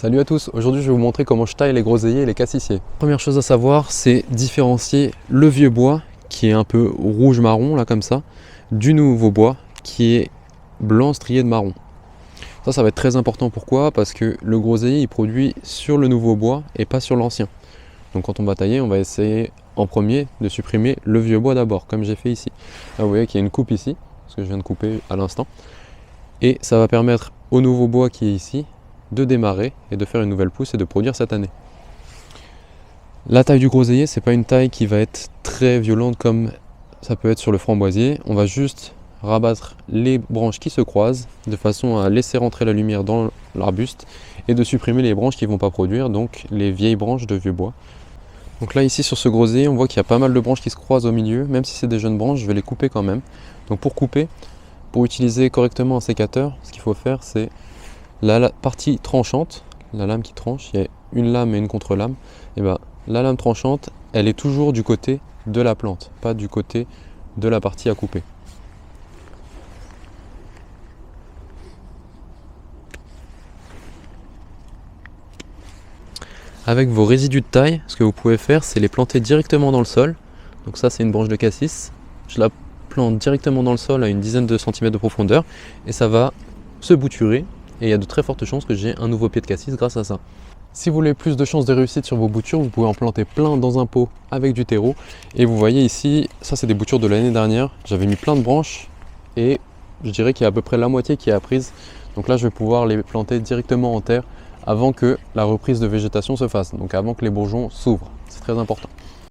Salut à tous, aujourd'hui je vais vous montrer comment je taille les groseilliers et les cassissiers. Première chose à savoir, c'est différencier le vieux bois qui est un peu rouge marron là comme ça, du nouveau bois qui est blanc strié de marron. Ça va être très important. Pourquoi? Parce que le groseillier il produit sur le nouveau bois et pas sur l'ancien. Donc quand on va tailler, on va essayer en premier de supprimer le vieux bois d'abord, comme j'ai fait ici. Là vous voyez qu'il y a une coupe ici, ce que je viens de couper à l'instant. Et ça va permettre au nouveau bois qui est ici de démarrer et de faire une nouvelle pousse et de produire cette année. La taille du groseillier, c'est pas une taille qui va être très violente comme ça peut être sur le framboisier. On va juste rabattre les branches qui se croisent de façon à laisser rentrer la lumière dans l'arbuste et de supprimer les branches qui ne vont pas produire, donc les vieilles branches de vieux bois. Donc là ici sur ce groseillier, on voit qu'il y a pas mal de branches qui se croisent au milieu. Même si c'est des jeunes branches, je vais les couper quand même. Donc pour couper, pour utiliser correctement un sécateur, ce qu'il faut faire, c'est la partie tranchante, la lame qui tranche, il y a une lame et une contre-lame. Et ben, la lame tranchante, elle est toujours du côté de la plante, pas du côté de la partie à couper. Avec vos résidus de taille, ce que vous pouvez faire, c'est les planter directement dans le sol. Donc ça, c'est une branche de cassis. Je la plante directement dans le sol à une dizaine de centimètres de profondeur et ça va se bouturer. Et il y a de très fortes chances que j'ai un nouveau pied de cassis grâce à ça. Si vous voulez plus de chances de réussite sur vos boutures, vous pouvez en planter plein dans un pot avec du terreau. Et vous voyez ici, ça c'est des boutures de l'année dernière. J'avais mis plein de branches et je dirais qu'il y a à peu près la moitié qui est apprise. Donc là, je vais pouvoir les planter directement en terre avant que la reprise de végétation se fasse, donc avant que les bourgeons s'ouvrent. C'est très important.